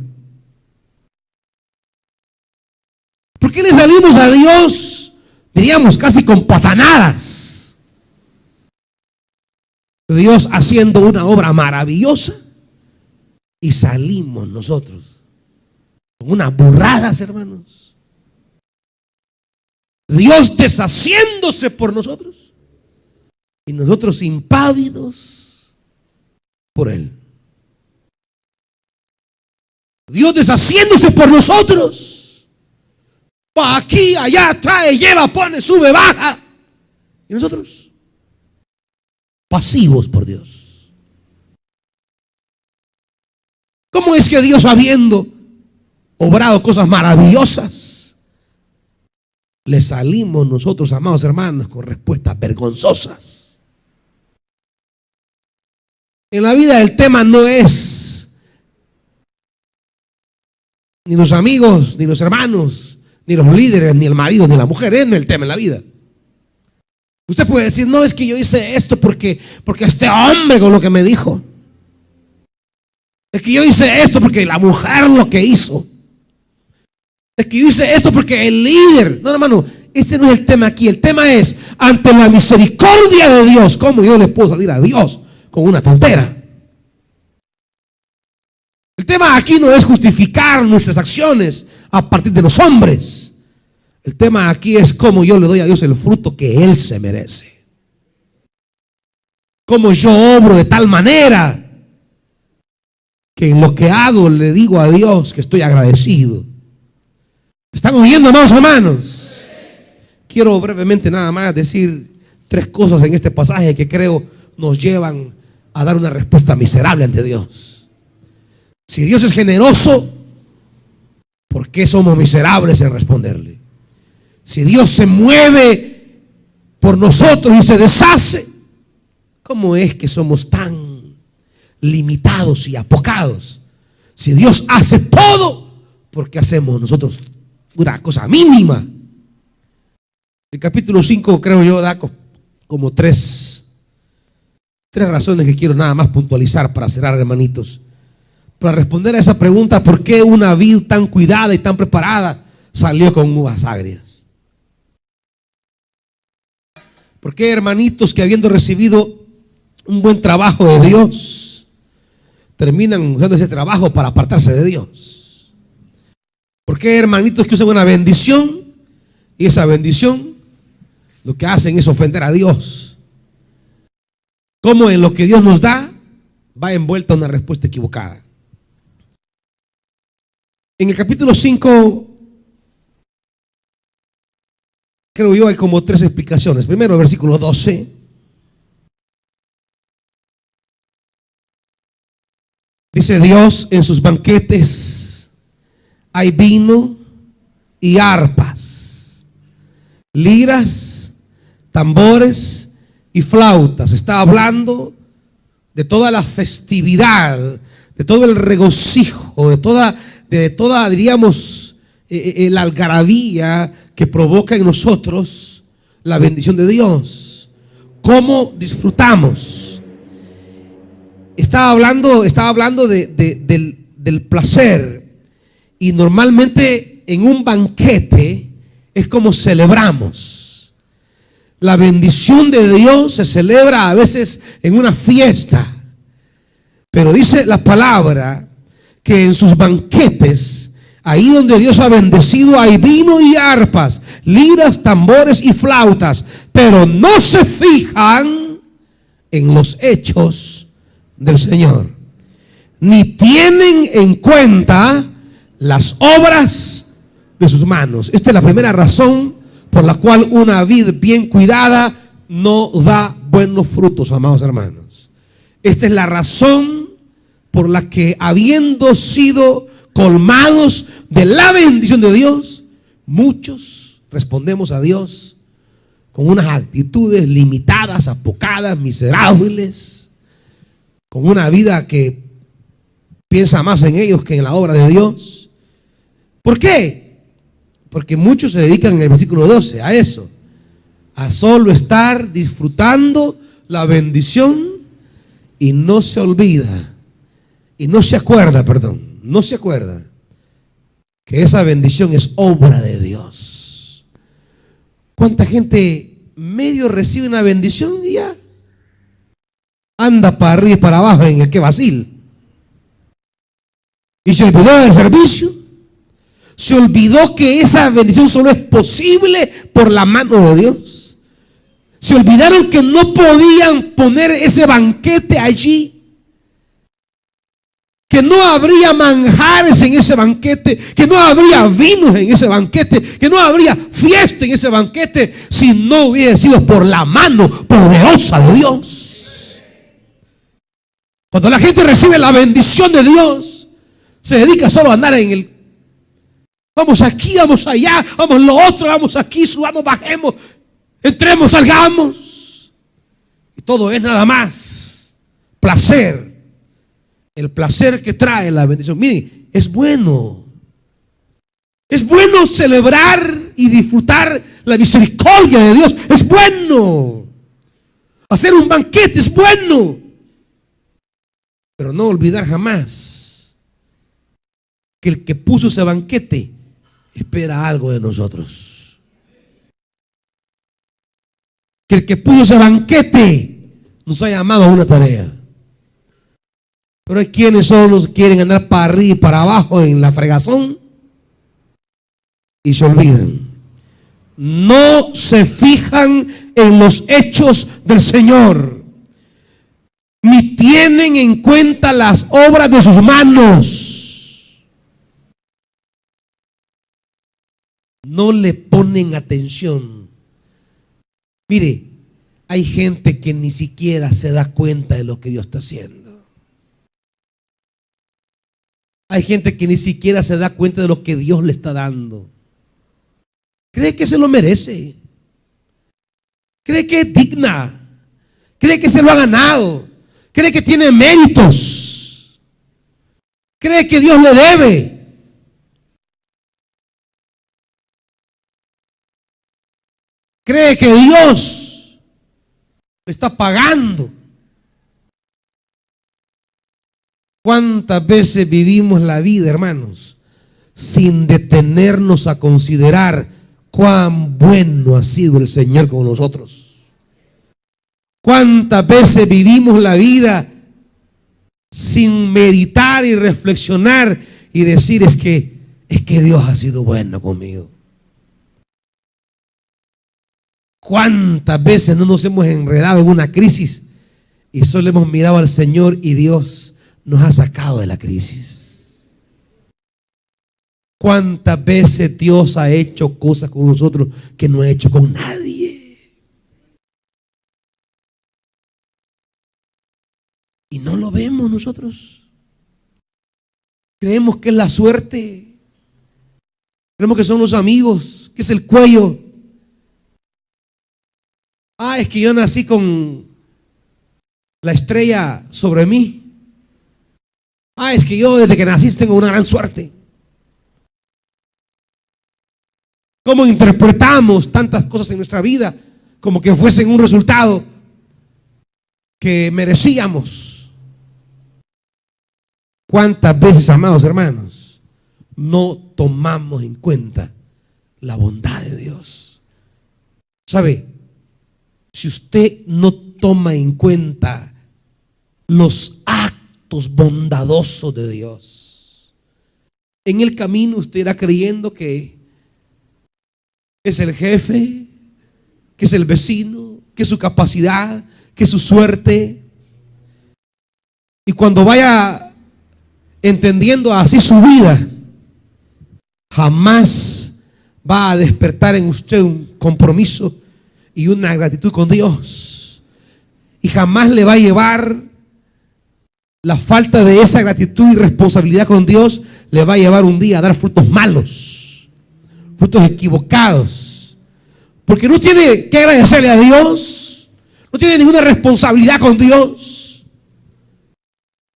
¿Por qué le salimos a Dios, diríamos, casi con patanadas? Dios haciendo una obra maravillosa y salimos nosotros con unas burradas, hermanos. Dios deshaciéndose por nosotros y nosotros impávidos por Él. Dios deshaciéndose por nosotros. Va aquí, allá, trae, lleva, pone, sube, baja. Y nosotros pasivos por Dios. ¿Cómo es que Dios, habiendo obrado cosas maravillosas, le salimos nosotros, amados hermanos, con respuestas vergonzosas? En la vida el tema no es ni los amigos, ni los hermanos, ni los líderes, ni el marido, ni la mujer. Es el tema en la vida. Usted puede decir, no, es que yo hice esto porque este hombre con lo que me dijo. Es que yo hice esto porque la mujer lo que hizo. Es que yo hice esto porque el líder. No, hermano, este no es el tema aquí. El tema es, ante la misericordia de Dios, ¿cómo yo le puedo salir a Dios con una tontera? El tema aquí no es justificar nuestras acciones a partir de los hombres. El tema aquí es cómo yo le doy a Dios el fruto que Él se merece. Cómo yo obro de tal manera que en lo que hago le digo a Dios que estoy agradecido. ¿Están oyendo, amados hermanos? Quiero brevemente nada más decir 3 cosas en este pasaje que creo nos llevan a dar una respuesta miserable ante Dios. Si Dios es generoso, ¿por qué somos miserables en responderle? Si Dios se mueve por nosotros y se deshace, ¿cómo es que somos tan limitados y apocados? Si Dios hace todo, ¿por qué hacemos nosotros una cosa mínima? El capítulo 5, creo yo, da como tres razones que quiero nada más puntualizar para cerrar, hermanitos. Para responder a esa pregunta, ¿por qué una vid tan cuidada y tan preparada salió con uvas agrias? ¿Por qué, hermanitos, que habiendo recibido un buen trabajo de Dios, terminan usando ese trabajo para apartarse de Dios? ¿Por qué, hermanitos, que usan una bendición y esa bendición lo que hacen es ofender a Dios? ¿Cómo en lo que Dios nos da va envuelta una respuesta equivocada? En el capítulo 5, creo yo, hay como 3 explicaciones. Primero, el versículo 12. Dice Dios, en sus banquetes hay vino y arpas, liras, tambores y flautas. Está hablando de toda la festividad, de todo el regocijo, de toda, diríamos, la algarabía que provoca en nosotros la bendición de Dios. ¿Cómo disfrutamos? Estaba hablando del placer. Y normalmente en un banquete es como celebramos. La bendición de Dios se celebra a veces en una fiesta. Pero dice la palabra que en sus banquetes, ahí donde Dios ha bendecido, hay vino y arpas, liras, tambores y flautas, pero no se fijan en los hechos del Señor, ni tienen en cuenta las obras de sus manos. Esta es la primera razón por la cual una vid bien cuidada no da buenos frutos, amados hermanos. Esta es la razón por la que, habiendo sido colmados de la bendición de Dios, muchos respondemos a Dios con unas actitudes limitadas, apocadas, miserables, con una vida que piensa más en ellos que en la obra de Dios. ¿Por qué? Porque muchos se dedican en el versículo 12 a eso, a solo estar disfrutando la bendición y no se olvida, y no se acuerda, no se acuerda que esa bendición es obra de Dios. ¿Cuánta gente medio recibe una bendición y ya anda para arriba y para abajo en el que vacil? Y se olvidó del servicio. Se olvidó que esa bendición solo es posible por la mano de Dios. Se olvidaron que no podían poner ese banquete allí, que no habría manjares en ese banquete, que no habría vinos en ese banquete, que no habría fiesta en ese banquete si no hubiera sido por la mano poderosa de Dios. Cuando la gente recibe la bendición de Dios, se dedica solo a andar en el vamos aquí, vamos allá, vamos lo otro, vamos aquí, subamos, bajemos, entremos, salgamos. Y todo es nada más placer. El placer que trae la bendición. Miren, es bueno. Es bueno celebrar y disfrutar la misericordia de Dios. Es bueno. Hacer un banquete es bueno. Pero no olvidar jamás que el que puso ese banquete espera algo de nosotros. Que el que puso ese banquete nos ha llamado a una tarea. Pero hay quienes solo quieren andar para arriba y para abajo en la fregazón y se olvidan. No se fijan en los hechos del Señor, ni tienen en cuenta las obras de sus manos. No le ponen atención. Mire, hay gente que ni siquiera se da cuenta de lo que Dios está haciendo. Hay gente que ni siquiera se da cuenta de lo que Dios le está dando. Cree que se lo merece. Cree que es digna. Cree que se lo ha ganado. Cree que tiene méritos. Cree que Dios le debe. Cree que Dios le está pagando. ¿Cuántas veces vivimos la vida, hermanos, sin detenernos a considerar cuán bueno ha sido el Señor con nosotros? ¿Cuántas veces vivimos la vida sin meditar y reflexionar y decir es que Dios ha sido bueno conmigo? ¿Cuántas veces no nos hemos enredado en una crisis y solo hemos mirado al Señor y Dios nos ha sacado de la crisis? ¿Cuántas veces Dios ha hecho cosas con nosotros que no ha hecho con nadie? Y no lo vemos nosotros. Creemos que es la suerte. Creemos que son los amigos, que es el cuello. Es que yo nací con la estrella sobre mí. Es que yo desde que nací tengo una gran suerte. ¿Cómo interpretamos tantas cosas en nuestra vida como que fuesen un resultado que merecíamos? ¿Cuántas veces, amados hermanos, no tomamos en cuenta la bondad de Dios? ¿Sabe? Si usted no toma en cuenta los actos bondadosos de Dios, en el camino usted irá creyendo que es el jefe, que es el vecino, que es su capacidad, que es su suerte. Y cuando vaya entendiendo así su vida, jamás va a despertar en usted un compromiso y una gratitud con Dios. Y jamás le va a llevar la falta de esa gratitud y responsabilidad con Dios, le va a llevar un día a dar frutos malos, frutos equivocados, porque no tiene que agradecerle a Dios, no tiene ninguna responsabilidad con Dios.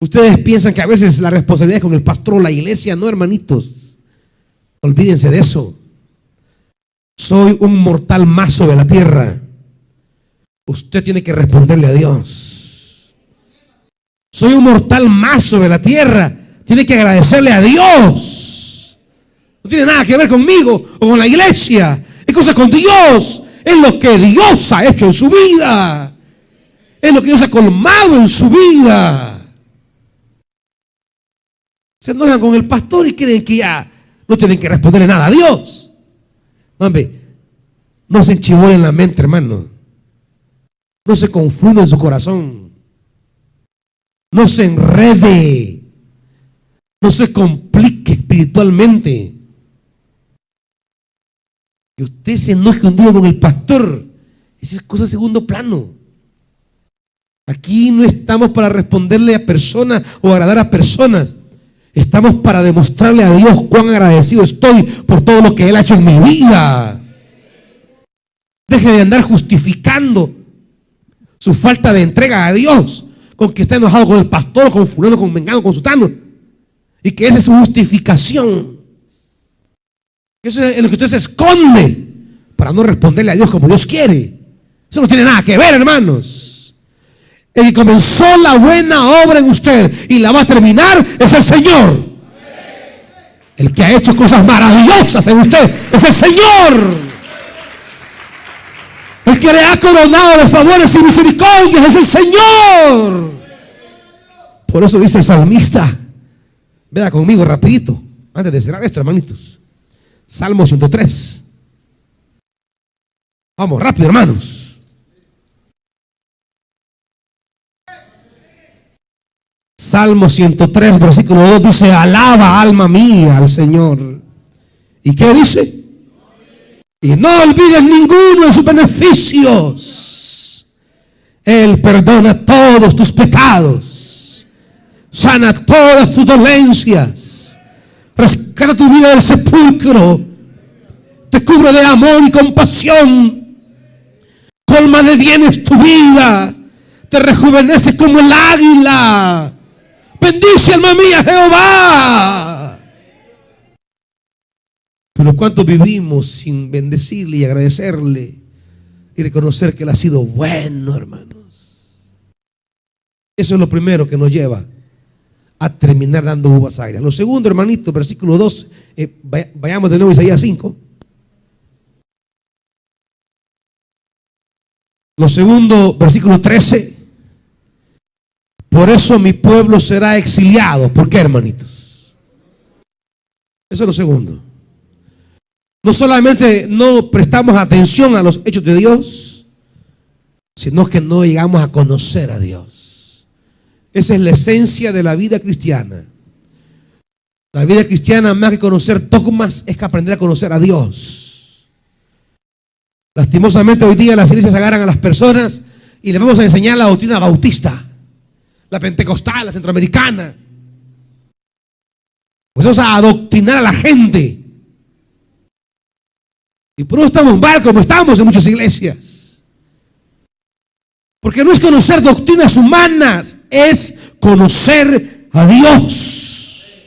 Ustedes piensan que a veces la responsabilidad es con el pastor o la iglesia. No, hermanitos, olvídense de eso. Soy un mortal más sobre la tierra. Usted tiene que responderle a Dios. Soy un mortal más sobre la tierra. Tiene que agradecerle a Dios. No tiene nada que ver conmigo o con la iglesia. Es cosa con Dios. Es lo que Dios ha hecho en su vida. Es lo que Dios ha colmado en su vida. Se enojan con el pastor y creen que ya no tienen que responderle nada a Dios. Hombre, no se enchivolen la mente, hermano. No se confunda en su corazón. No se enrede. No se complique espiritualmente. Que usted se enoje un día con el pastor, esa es cosa de segundo plano. Aquí no estamos para responderle a personas o agradar a personas. Estamos para demostrarle a Dios cuán agradecido estoy por todo lo que Él ha hecho en mi vida. Deje de andar justificando su falta de entrega a Dios con que está enojado con el pastor, con fulano, con mengano, con sutano, y que esa es su justificación. Eso es en lo que usted se esconde para no responderle a Dios como Dios quiere. Eso no tiene nada que ver, hermanos. El que comenzó la buena obra en usted y la va a terminar es el Señor. El que ha hecho cosas maravillosas en usted es el Señor. El que le ha coronado de favores y misericordias es el Señor. Por eso dice el salmista, vea conmigo rapidito, antes de cerrar esto, hermanitos. Salmo 103. Vamos, rápido, hermanos. Salmo 103, versículo 2 dice: alaba, alma mía, al Señor. ¿Y qué dice? Y no olvides ninguno de sus beneficios. Él perdona todos tus pecados, sana todas tus dolencias, rescata tu vida del sepulcro, te cubre de amor y compasión, colma de bienes tu vida, te rejuvenece como el águila. Bendice, alma mía, Jehová. Pero ¿cuántos vivimos sin bendecirle y agradecerle y reconocer que Él ha sido bueno, hermanos? Eso es lo primero que nos lleva a terminar dando uvas agrias. Lo segundo, hermanito, versículo 2, vayamos de nuevo a Isaías 5. Lo segundo, versículo 13. Por eso mi pueblo será exiliado. ¿Por qué, hermanitos? Eso es lo segundo. No solamente no prestamos atención a los hechos de Dios, sino que no llegamos a conocer a Dios. Esa es la esencia de la vida cristiana. La vida cristiana, más que conocer dogmas, es que aprender a conocer a Dios. Lastimosamente hoy día las iglesias agarran a las personas y les vamos a enseñar la doctrina bautista, la pentecostal, la centroamericana. Pues vamos a adoctrinar a la gente. Y por eso estamos mal como estamos en muchas iglesias. Porque no es conocer doctrinas humanas, es conocer a Dios.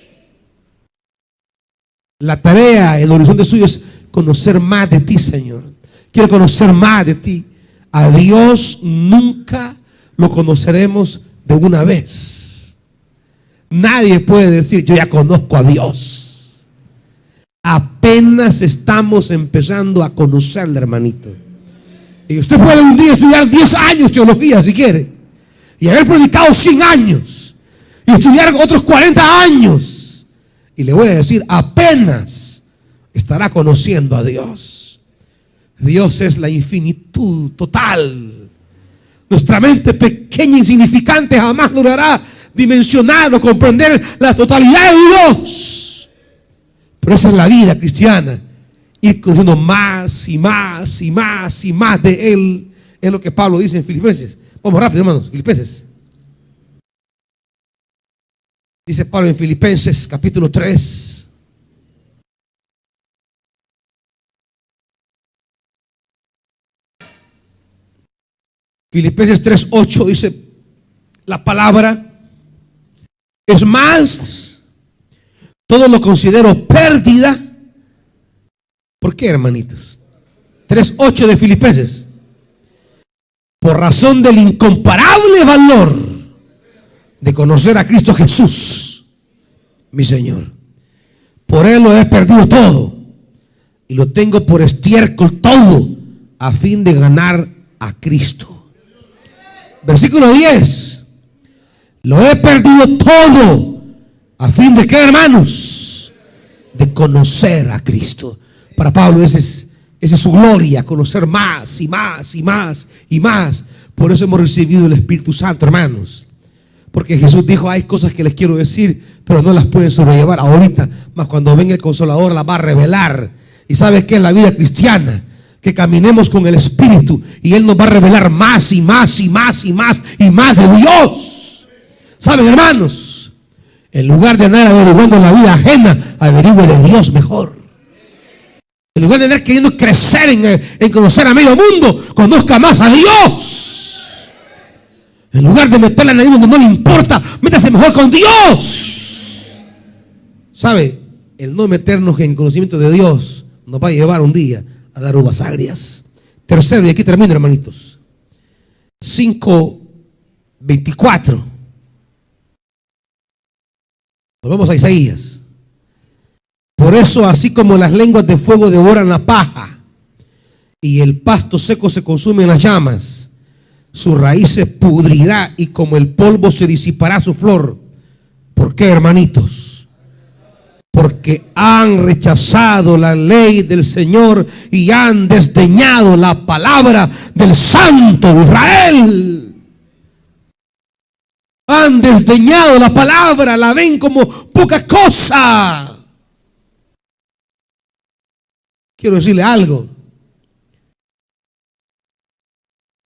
La tarea, el horizonte suyo es conocer más de ti, Señor. Quiero conocer más de ti. A Dios nunca lo conoceremos de una vez. Nadie puede decir: yo ya conozco a Dios. Apenas estamos empezando a conocerle, hermanito. Y usted puede un día estudiar 10 años teología si quiere, y haber predicado 100 años, y estudiar otros 40 años, y le voy a decir, apenas estará conociendo a Dios. Dios es la infinitud total. Nuestra mente pequeña e insignificante jamás logrará dimensionar o comprender la totalidad de Dios. Pero esa es la vida cristiana, ir conociendo más y más y más y más de Él. Es lo que Pablo dice en Filipenses. Vamos rápido, hermanos, Filipenses. Dice Pablo en Filipenses capítulo 3. Filipenses 3:8 dice la palabra: es más, todo lo considero pérdida. ¿Por qué, hermanitos? 3:8 de Filipenses: por razón del incomparable valor de conocer a Cristo Jesús, mi Señor. Por Él lo he perdido todo y lo tengo por estiércol todo, a fin de ganar a Cristo. Versículo 10: lo he perdido todo, a fin de, ¿qué, hermanos? De conocer a Cristo. Para Pablo esa es su gloria, conocer más y más y más y más. Por eso hemos recibido el Espíritu Santo, hermanos. Porque Jesús dijo: hay cosas que les quiero decir, pero no las pueden sobrellevar ahorita, mas cuando venga el Consolador las va a revelar. ¿Y sabes qué es la vida cristiana? Que caminemos con el Espíritu y Él nos va a revelar más y más y más y más y más de Dios. ¿Saben, hermanos? En lugar de andar averiguando la vida ajena, averigüe de Dios mejor. En lugar de andar queriendo crecer en conocer a medio mundo, conozca más a Dios. En lugar de meter la nariz donde no le importa, métase mejor con Dios. ¿Sabe? El no meternos en conocimiento de Dios nos va a llevar un día a dar uvas agrias. Tercero, y aquí termino, hermanitos. 5:24. Volvamos a Isaías. Por eso, así como las lenguas de fuego devoran la paja y el pasto seco se consume en las llamas, su raíz se pudrirá y como el polvo se disipará su flor. ¿Por qué, hermanitos? Porque han rechazado la ley del Señor y han desdeñado la palabra del Santo de Israel. Han desdeñado la palabra, la ven como poca cosa. Quiero decirle algo.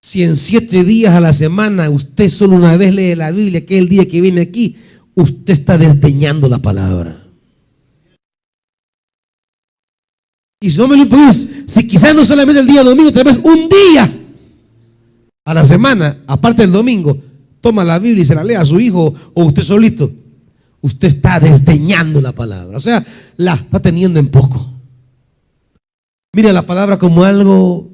Si en 7 días a la semana usted solo una vez lee la Biblia, que es el día que viene aquí, usted está desdeñando la palabra. Y si no me lo impides, si quizás no solamente el día domingo, tal vez un día a la semana, aparte del domingo, toma la Biblia y se la lee a su hijo o usted solito, usted está desdeñando la palabra. O sea, la está teniendo en poco. Mira la palabra como algo.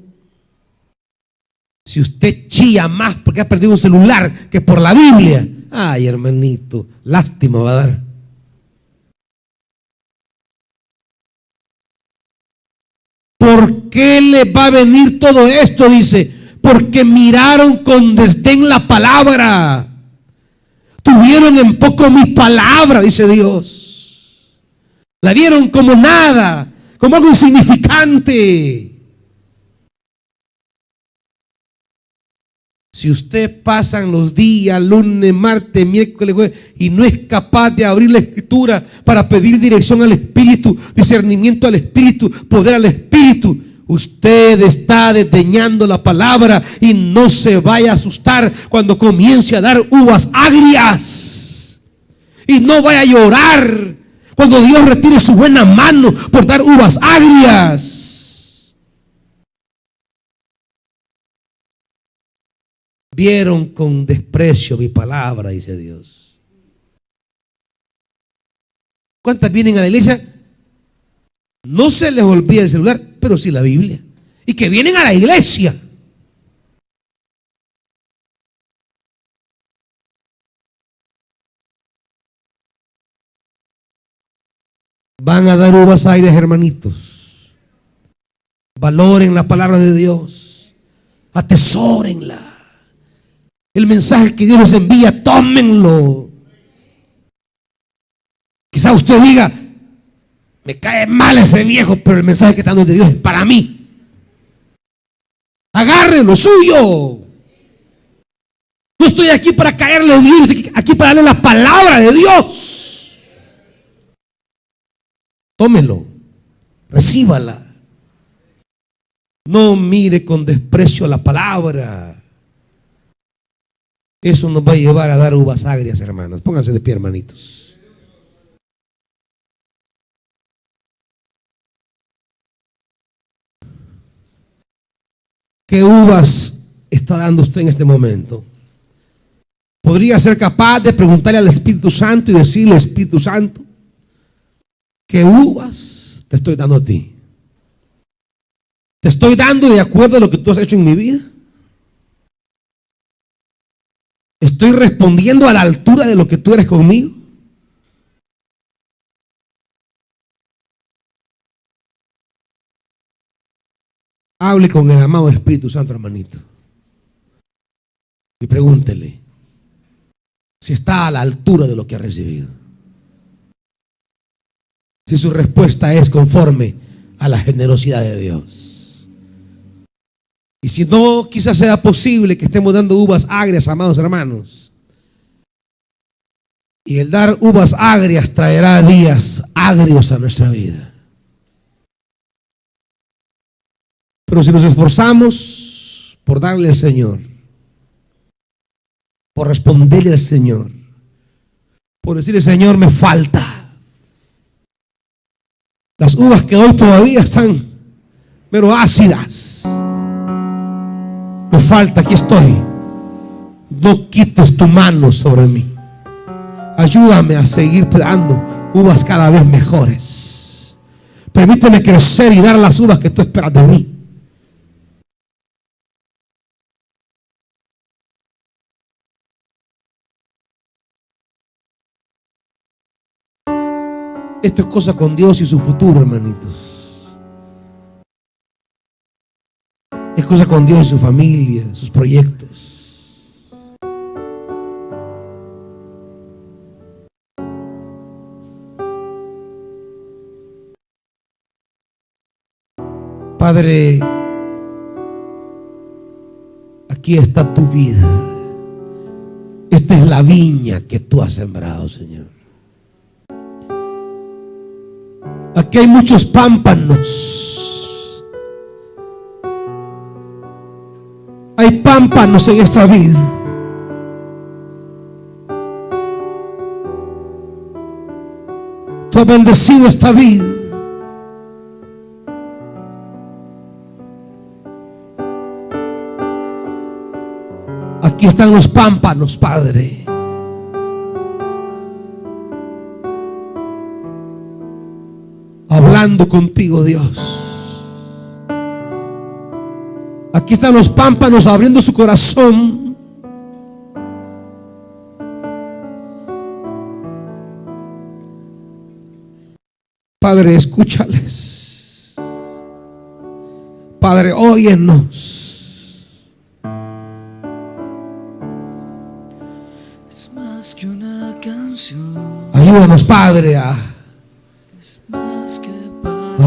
Si usted chilla más porque ha perdido un celular que por la Biblia, ay, hermanito, lástima va a dar. ¿Por qué le va a venir todo esto? Dice, porque miraron con desdén la palabra, tuvieron en poco mi palabra, dice Dios. La vieron como nada, como algo insignificante. Si usted pasan los días, lunes, martes, miércoles, jueves, y no es capaz de abrir la Escritura para pedir dirección al Espíritu, discernimiento al Espíritu, poder al Espíritu, usted está desdeñando la palabra y no se vaya a asustar cuando comience a dar uvas agrias. Y no vaya a llorar cuando Dios retire su buena mano por dar uvas agrias. Vieron con desprecio mi palabra, dice Dios. ¿Cuántas vienen a la iglesia? No se les olvida el celular, pero sí la Biblia. Y que vienen a la iglesia. Van a dar uvas agrias, hermanitos. Valoren la palabra de Dios. Atesórenla. El mensaje que Dios les envía, tómenlo. Quizá usted diga, me cae mal ese viejo, pero el mensaje que está dando de Dios es para mí. Agarre lo suyo. No estoy aquí para caerle bien, estoy aquí para darle la palabra de Dios. Tómelo, recíbala. No mire con desprecio la palabra. Eso nos va a llevar a dar uvas agrias, hermanos. Pónganse de pie, hermanitos. ¿Qué uvas está dando usted en este momento? ¿Podría ser capaz de preguntarle al Espíritu Santo y decirle: Espíritu Santo, ¿qué uvas te estoy dando a ti? ¿Te estoy dando de acuerdo a lo que tú has hecho en mi vida? ¿Estoy respondiendo a la altura de lo que tú eres conmigo? Hable con el amado Espíritu Santo, hermanito, y pregúntele si está a la altura de lo que ha recibido. Si su respuesta es conforme a la generosidad de Dios. Y si no, quizás sea posible que estemos dando uvas agrias, amados hermanos. Y el dar uvas agrias traerá días agrios a nuestra vida. Pero si nos esforzamos por darle al Señor, por responderle al Señor, por decirle: Señor, me falta. Las uvas que doy todavía están pero ácidas. Me falta, aquí estoy. No quites tu mano sobre mí. Ayúdame a seguirte dando uvas cada vez mejores. Permíteme crecer y dar las uvas que tú esperas de mí. Esto es cosa con Dios y su futuro, hermanitos. Es cosa con Dios y su familia, sus proyectos. Padre, aquí está tu vida. Esta es la viña que tú has sembrado, Señor. Aquí hay muchos pámpanos. Hay pámpanos en esta vida. Tú has bendecido esta vida. Aquí están los pámpanos, Padre. Hablando contigo, Dios. Aquí están los pámpanos abriendo su corazón. Padre, escúchales. Padre, óyenos. Es más que una canción. Ayúdanos, Padre, a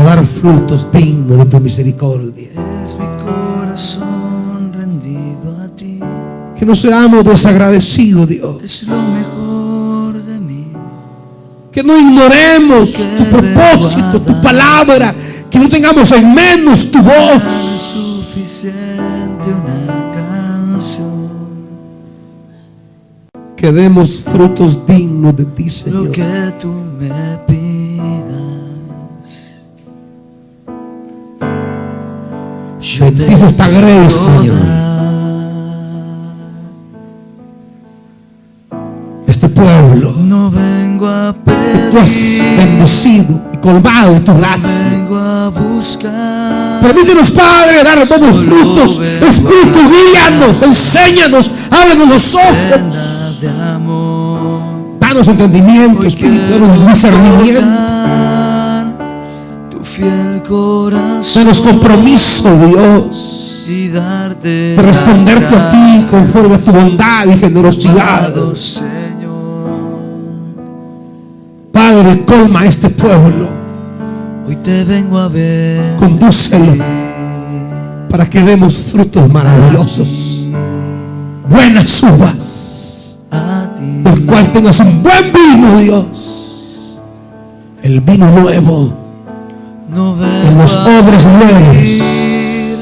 dar frutos dignos de tu misericordia. Es mi corazón rendido a ti. Que no seamos desagradecidos, Dios. Es lo mejor de mí. Que no ignoremos tu propósito, tu palabra. Que no tengamos en menos tu voz. Es suficiente una canción. Que demos frutos dignos de ti, Señor. Lo que tú me pidas. Bendice esta grey, Señor. Este pueblo No vengo a pedir, que tú has bendecido y colmado de tu gracia. vengo a buscar. Permítenos, Padre, dar buenos frutos. Espíritu, guíanos, enséñanos, ábrenos los ojos. De amor. Danos entendimiento, Espíritu, danos discernimiento. Tu fiel corazón. Danos compromiso, Dios, Y darte de responderte a ti conforme a tu bondad y generosidad. Señor. Padre, colma a este pueblo. Hoy te vengo a ver. Condúcelo para que demos frutos maravillosos, buenas uvas, A ti. del cual tengas un buen vino, Dios, el vino nuevo No en vengo los a odres nuevos. pedir,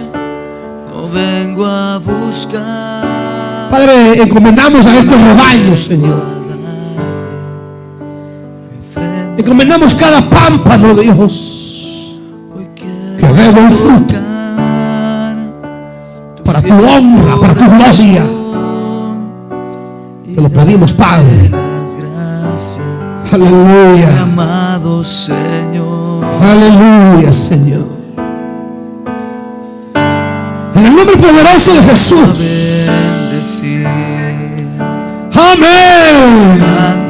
no vengo a buscar. Padre, encomendamos a estos rebaños, Señor. Encomendamos cada pámpano, Dios, Hoy que dé buen fruto buscar para tu honra, para tu gloria. Te lo pedimos, Padre. Aleluya. Amado Señor. Aleluya, Señor. En el nombre poderoso de Jesús. Bendecir. Amén.